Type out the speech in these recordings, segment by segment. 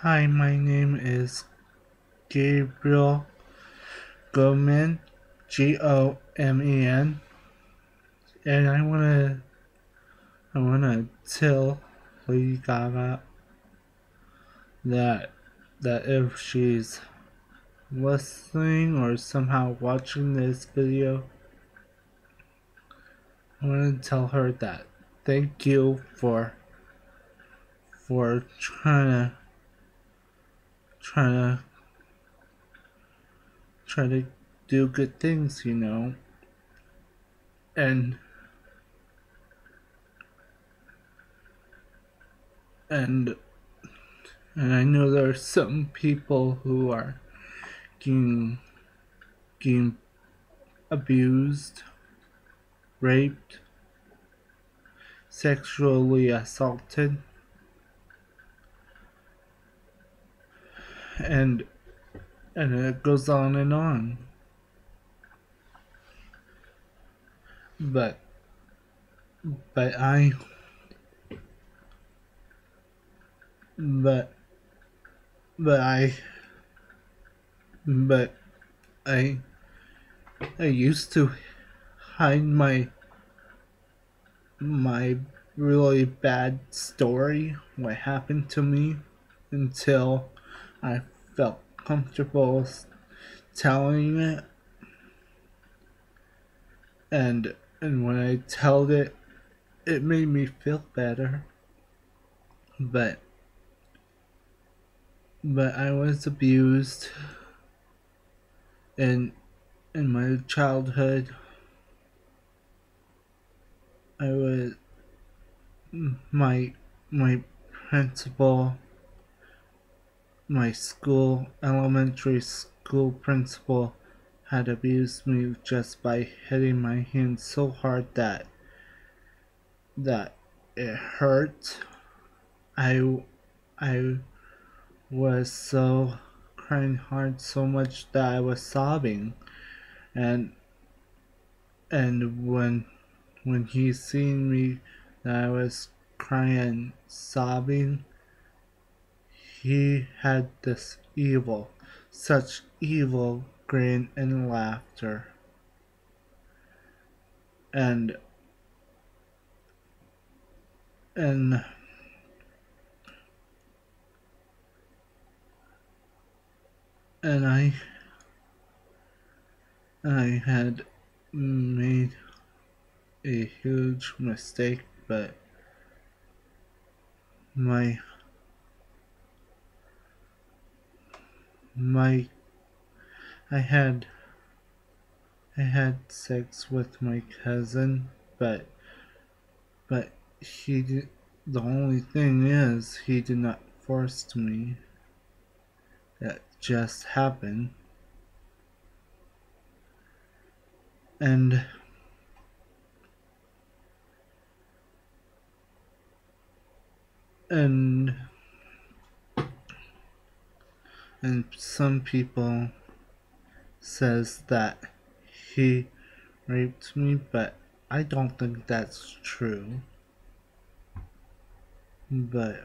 Hi, my name is Gabriel Gomen, Gomen, and I wanna tell Lady Gaga that if she's listening or somehow watching this video, I wanna tell her that thank you for trying to try to do good things, and and and I know there are some people who are getting getting abused, raped, sexually assaulted, and it goes on and on. But but I but but I but I I used to hide my really bad story, what happened to me, until I felt comfortable telling it, and when I told it, it made me feel better. But I was abused in my childhood. I was my my principal, my school, elementary school principal, had abused me just by hitting my hand so hard that it hurt. I I was so crying hard so much that I was sobbing, and when he seen me that I was crying, sobbing, he had this such evil grin and laughter, and and and I had made a huge mistake, but my my I had sex with my cousin, but but he did, the only thing is he did not force me. That just happened, and and and some people says that he raped me, but I don't think that's true. But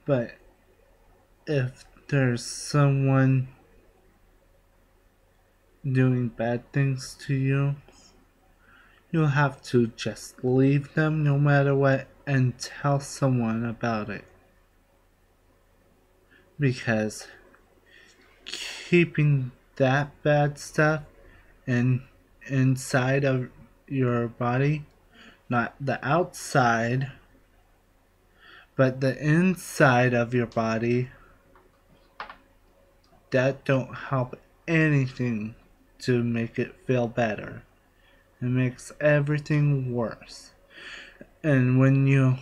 but if there's someone doing bad things to you, you'll have to just leave them no matter what and tell someone about it. Because keeping that bad stuff in inside of your body, not the outside, but the inside of your body, that don't help anything to make it feel better. It makes everything worse. And when you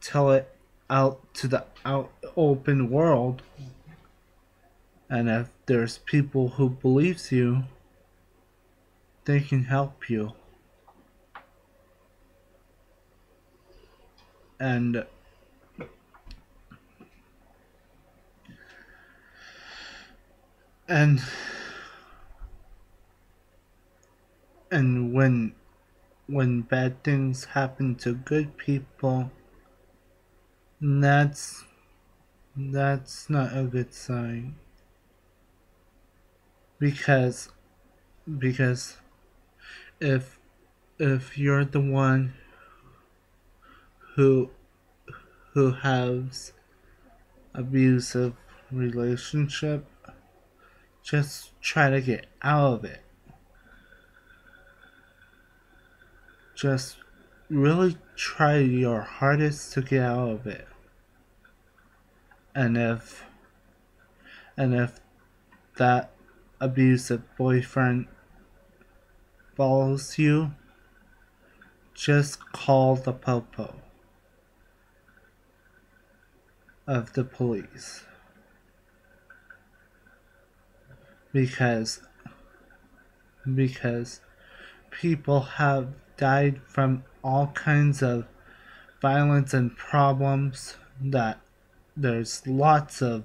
tell it out to the open world, and if there's people who believes you, they can help you. And and and when bad things happen to good people, that's that's not a good sign. Because because if if you're the one who who has abusive relationship, just try to get out of it. Just really try your hardest to get out of it. And if that abusive boyfriend follows you, just call the popo of the police. Because because people have died from all kinds of violence and problems that there's lots of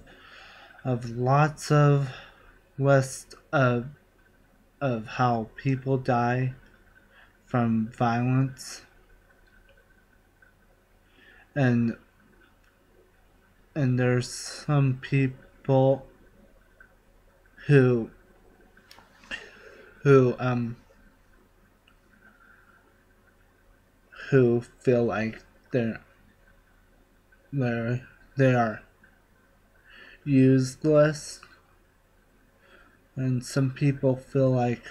lists of how people die from violence, and there's some people who who um who feel like they're they are useless, and some people feel like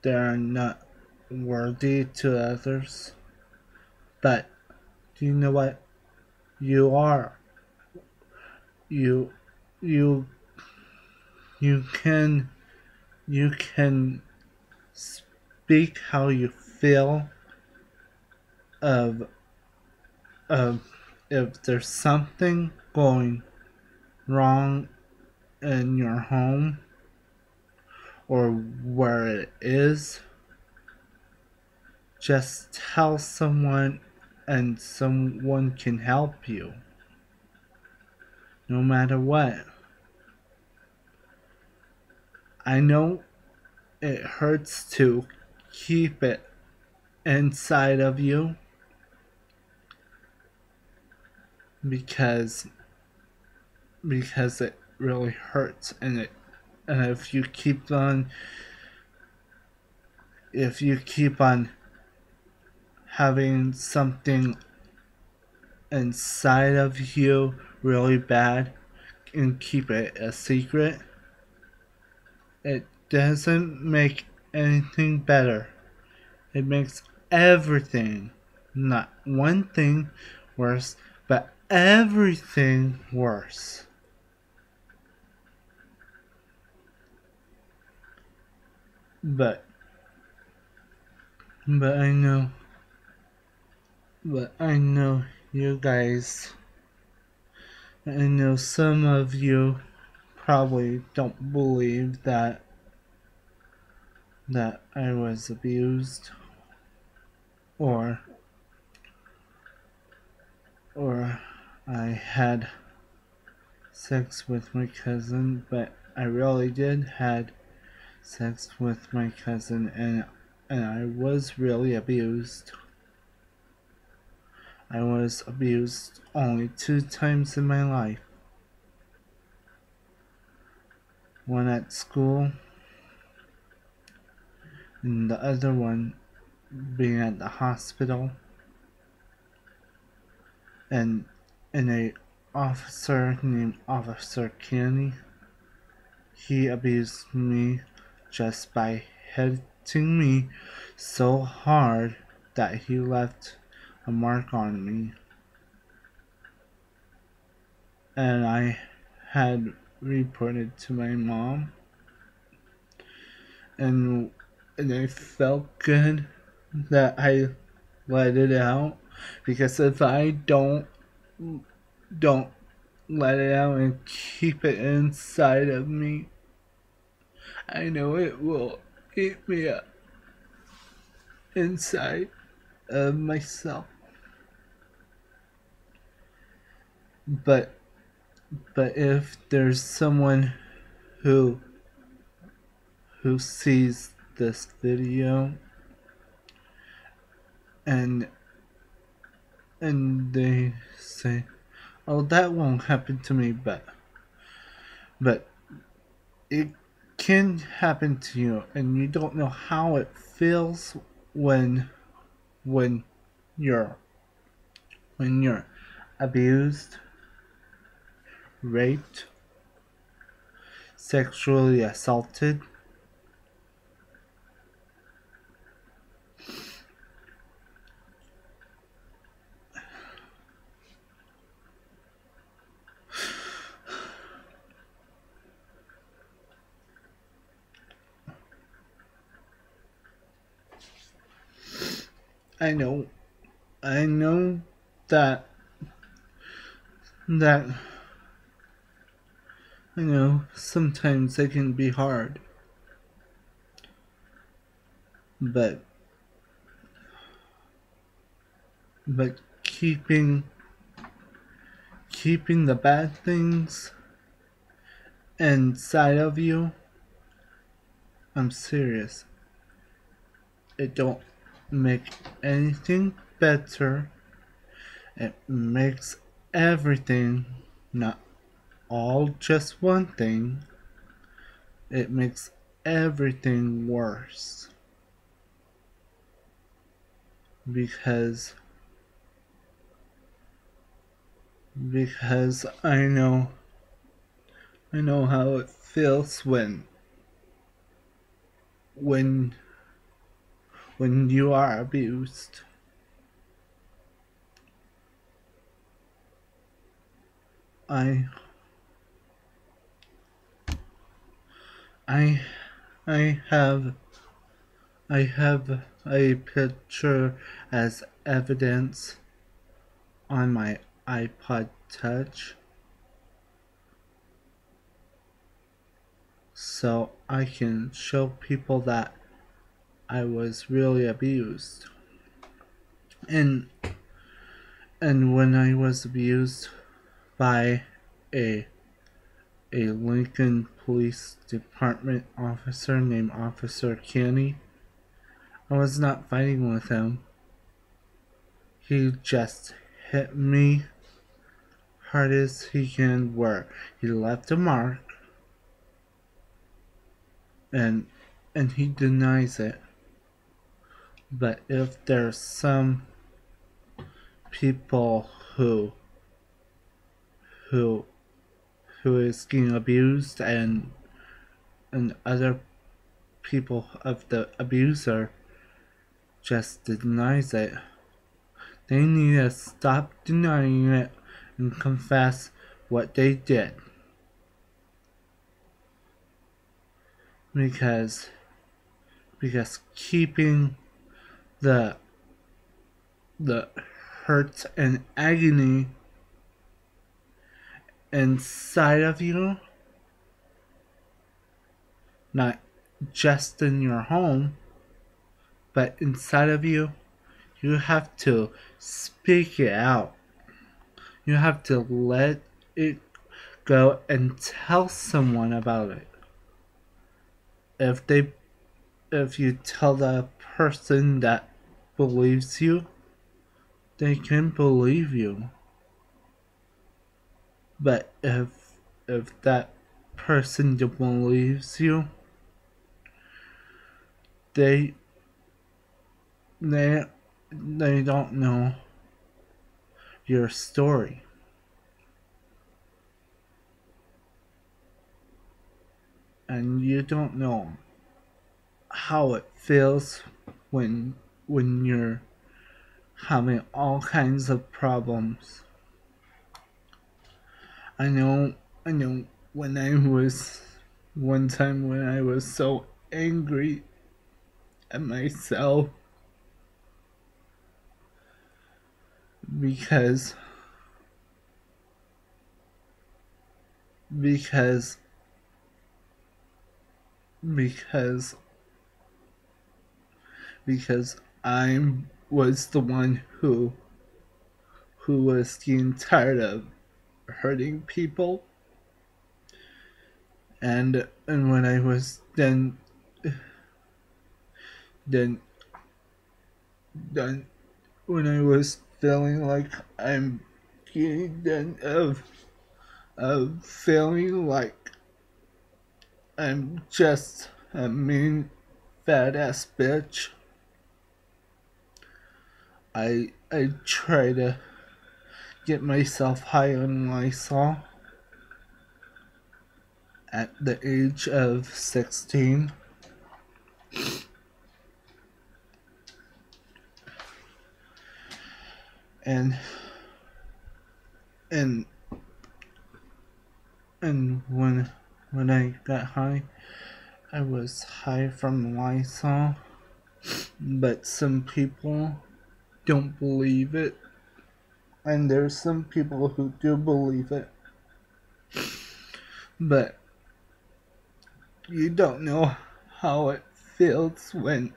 they're not worthy to others. But do you know what? You are. You you you can you can speak how you feel of of if there's something going wrong in your home or where it is, just tell someone and someone can help you no matter what. I know it hurts to keep it inside of you because it really hurts, and if you keep on having something inside of you really bad and keep it a secret, it doesn't make anything better. It makes everything, not one thing worse, but everything worse. But but I know but I know you guys, I know some of you probably don't believe that I was abused, or or I had sex with my cousin, but I really did had sex with my cousin, and I was really abused. I was abused only 2 times in my life. One at school, and the other one being at the hospital, and a officer named Officer Kenny. He abused me just by hitting me so hard that he left a mark on me. And I had reported to my mom, and I felt good that I let it out, because if I don't let it out and keep it inside of me, I know it will eat me up inside of myself. But if there's someone who sees this video, and they say, "Oh, that won't happen to me," but it can happen to you, and you don't know how it feels when when you're when you're abused, raped, sexually assaulted. I know, I know that that I know sometimes it can be hard, but keeping the bad things inside of you, I'm serious. It don't make anything better. It makes everything, not all just one thing, it makes everything worse. Because I know how it feels when when you are abused. I I I have I have a picture as evidence on my iPod Touch, so I can show people that I was really abused. And when I was abused by a Lincoln Police Department officer named Officer Kenny, I was not fighting with him. He just hit me hard as he can, where he left a mark, and he denies it. But if there's some people who who is getting abused, and other people of the abuser just denies it, they need to stop denying it and confess what they did. Because keeping the hurt and agony inside of you, not just in your home, but inside of you, you have to speak it out. You have to let it go and tell someone about it. If they if you tell the person that believes you, they can believe you. But if that person that believes you, they they they don't know your story, and you don't know how it feels when you're having all kinds of problems. I know when I was one time when I was so angry at myself because because because I was the one who was getting tired of hurting people, and when I was then then then when I was feeling like I'm getting done of feeling like I'm just a mean fat ass bitch, I try to get myself high on Lysol at the age of 16. And and and when I got high, I was high from Lysol, but some people don't believe it, and there's some people who do believe it, but you don't know how it feels when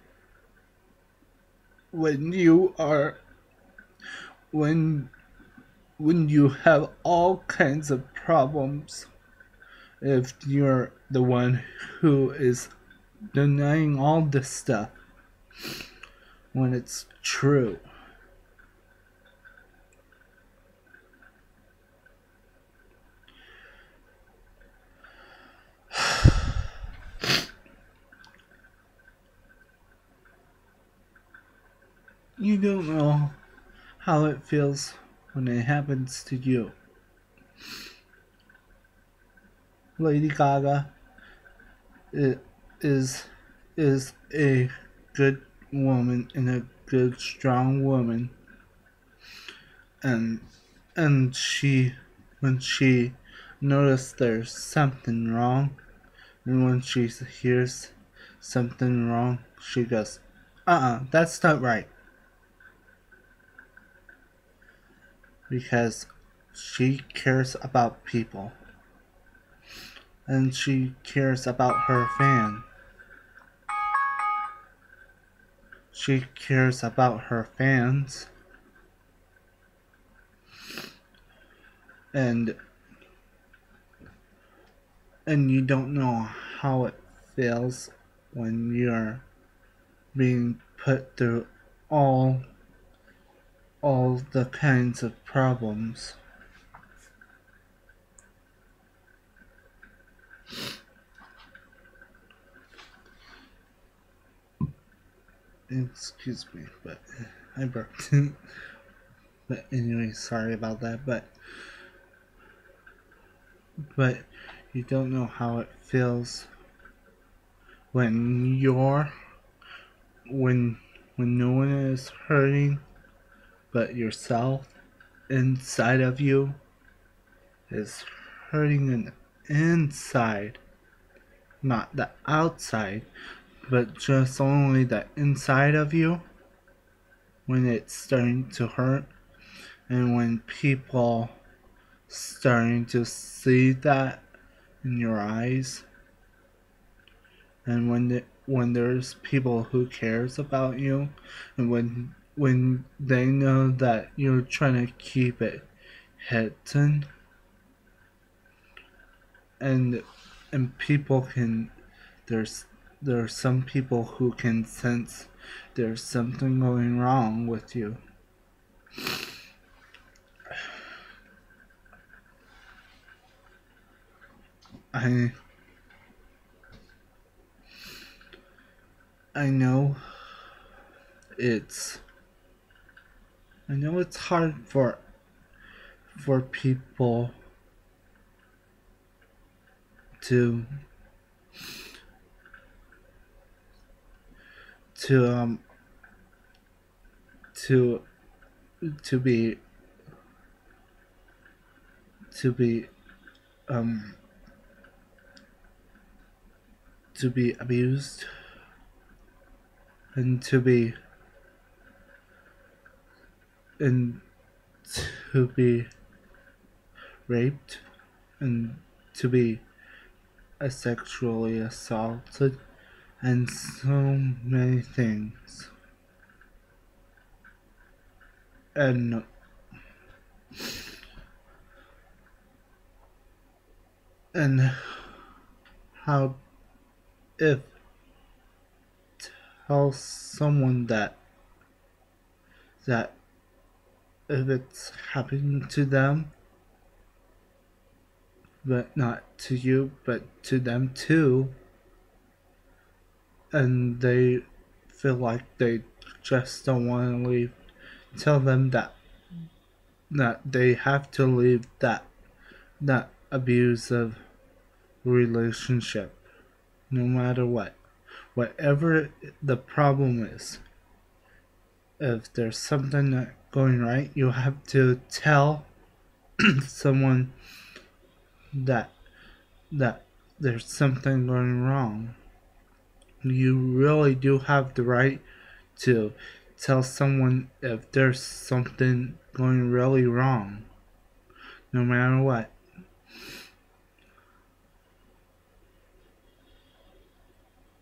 you are when when you have all kinds of problems if you're the one who is denying all this stuff when it's true. You don't know how it feels when it happens to you. Lady Gaga i- is is a good woman and a good strong woman, and she when she noticed there's something wrong, and when she hears something wrong, she goes, that's not right, because she cares about people and she cares about her fan. She cares about her fans, and you don't know how it feels when you're being put through all the kinds of problems. Excuse me, but I burped. But anyway, sorry about that. But you don't know how it feels when you're when no one is hurting but yourself inside of you is hurting in the inside, not the outside, but just only the inside of you when it's starting to hurt, and when people starting to see that in your eyes, and when there's people who cares about you, and when they know that you're trying to keep it hidden, and people can there's there are some people who can sense there's something going wrong with you. I I know it's it's hard for people to to um to to be to be um to be abused and and to be raped and to be sexually assaulted and so many things. And how if tell someone that if it's happening to them, but not to you, but to them too, and they feel like they just don't want to leave, tell them that they have to leave that abusive relationship, no matter what. Whatever the problem is, if there's something not going right, you have to tell someone that that there's something going wrong. You really do have the right to tell someone if there's something going really wrong, no matter what.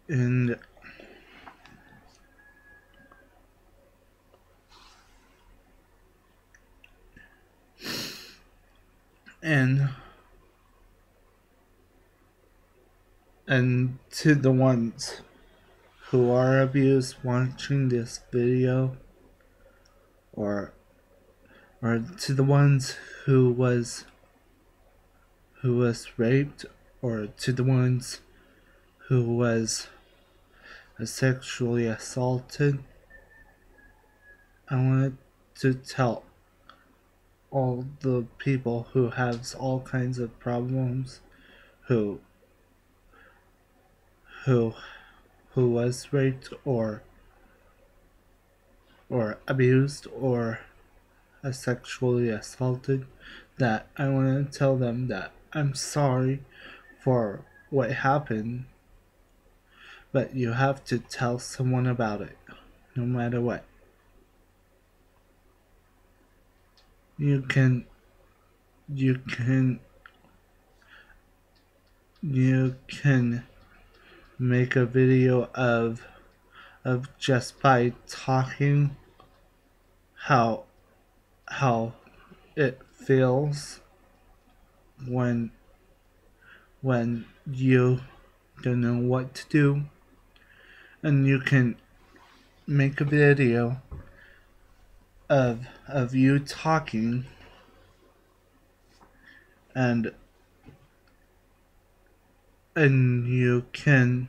And and and to the ones who are abused watching this video, or to the ones who was raped, or to the ones who was sexually assaulted, I wanted to tell all the people who have all kinds of problems, who who who was raped or abused or sexually assaulted, that I want to tell them that I'm sorry for what happened, but you have to tell someone about it, no matter what. You can you can you can make a video of just by talking how how it feels when you don't know what to do, and you can make a video of you talking, and you can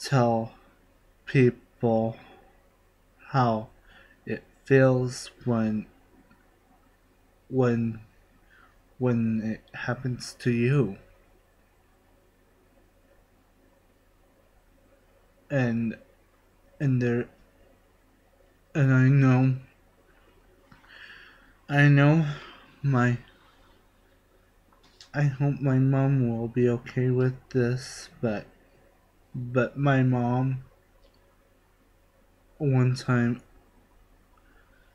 tell people how it feels when when it happens to you. And there, and I know my I hope my mom will be okay with this, but my mom, one time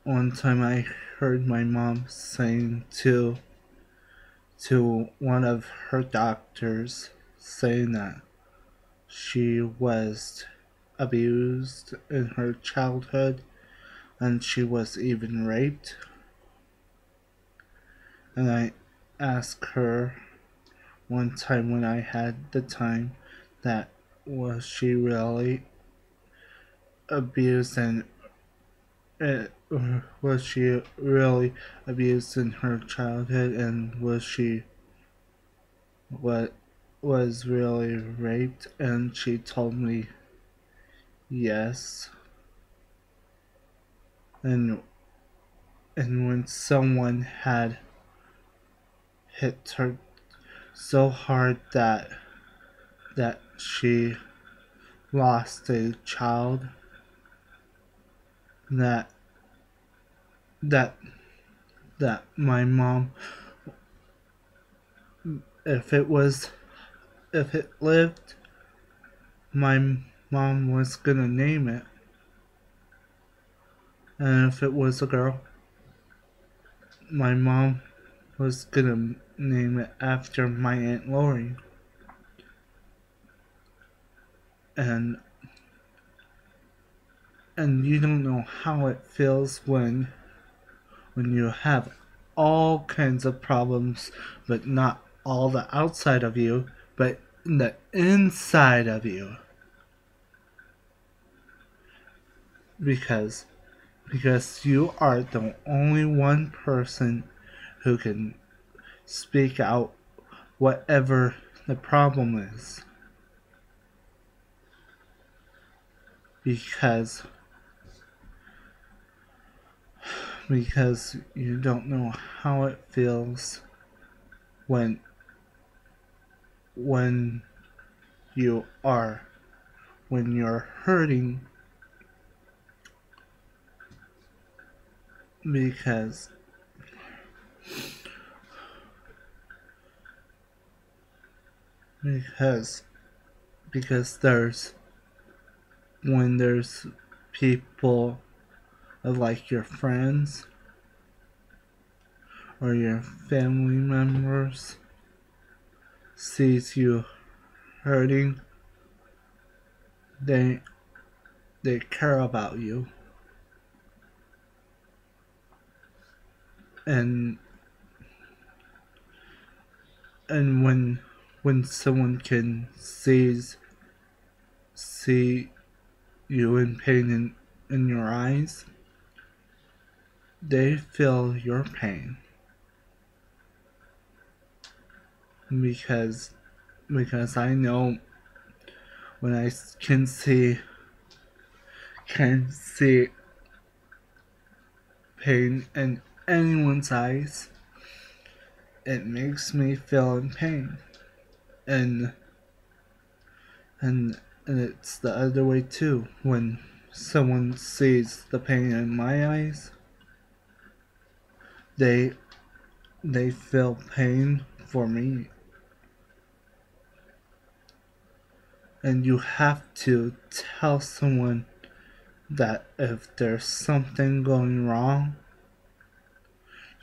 I heard my mom saying to one of her doctors, saying that she was abused in her childhood and she was even raped. And I asked her one time when I had the time, that was she really abused, and was she really abused in her childhood, and what was really raped? And she told me yes. And when someone had hit her so hard that she lost a child, that that my mom, if it lived, my mom was gonna name it. And if it was a girl, my mom was gonna name it after my Aunt Lori. And you don't know how it feels when you have all kinds of problems, but not all the outside of you, but the inside of you. because because you are the only one person who can speak out whatever the problem is, because you don't know how it feels when when you are when you're hurting, because because there's when there's people like your friends or your family members sees you hurting, they they care about you, and when someone can see you in pain in your eyes, they feel your pain, because I know when I can see pain in anyone's eyes, it makes me feel in pain. And and it's the other way too. When someone sees the pain in my eyes, they feel pain for me. And you have to tell someone that if there's something going wrong,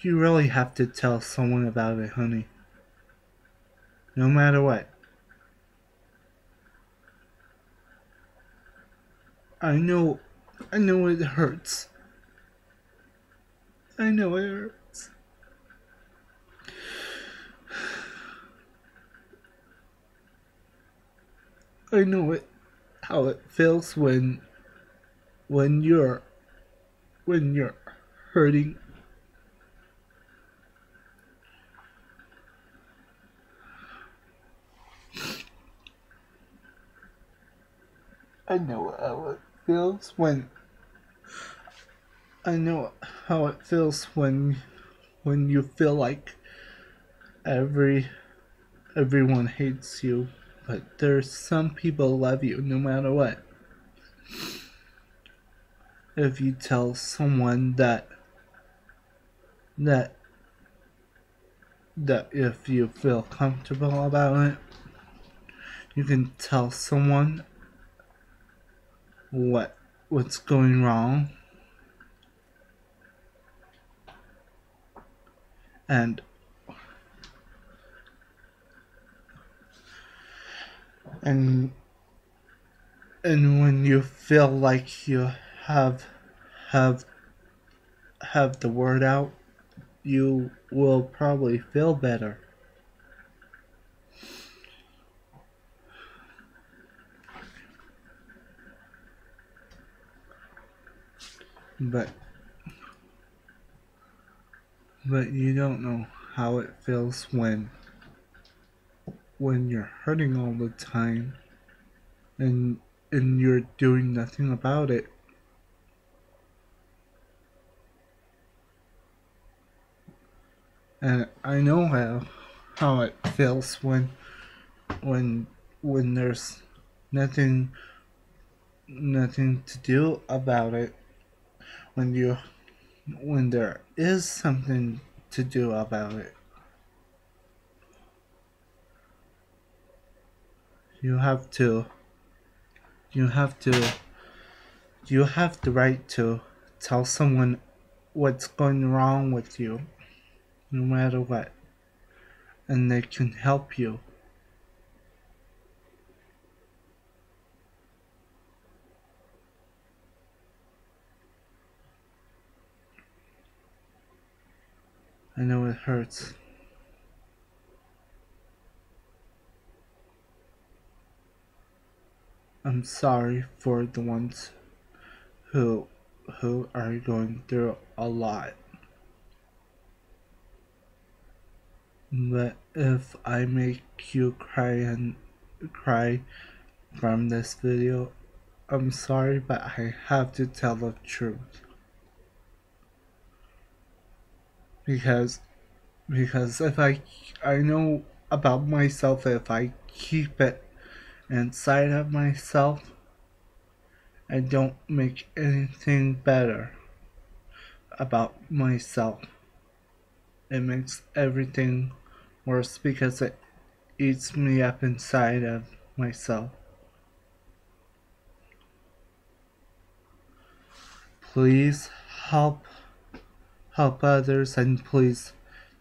you really have to tell someone about it, honey. No matter what. I know it hurts. I know it hurts. I know it how it feels when you're when you're hurting. I know how it feels when I know how it feels when you feel like every everyone hates you, but there's some people love you no matter what. If you tell someone that if you feel comfortable about it, you can tell someone what's going wrong, and and when you feel like you have have the word out, you will probably feel better. But you don't know how it feels when you're hurting all the time, and you're doing nothing about it. And I know how it feels when there's nothing to do about it. When there is something to do about it, you have to you have to you have the right to tell someone what's going wrong with you, no matter what, and they can help you. I know it hurts. I'm sorry for the ones who are going through a lot. But if I make you cry from this video, I'm sorry, but I have to tell the truth. Because if I know about myself, if I keep it inside of myself, I don't make anything better about myself. It makes everything worse because it eats me up inside of myself. Please help others, and please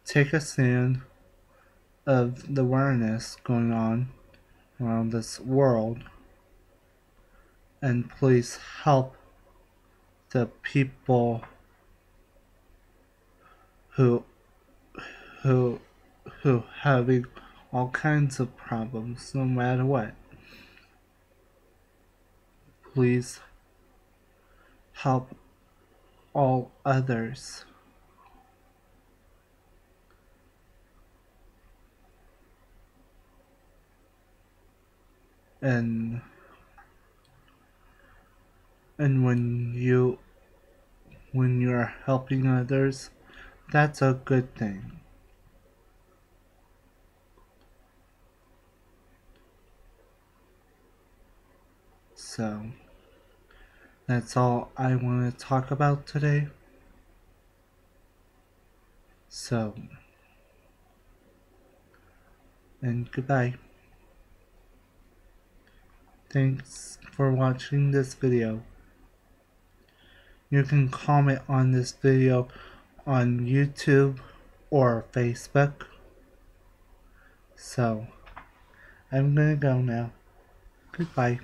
take a stand of the awareness going on around this world, and please help the people who who having all kinds of problems no matter what. Please help all others. And when you're helping others, that's a good thing. So that's all I want to talk about today. So, and goodbye. Thanks for watching this video. You can comment on this video on YouTube or Facebook. So, I'm gonna go now. Goodbye.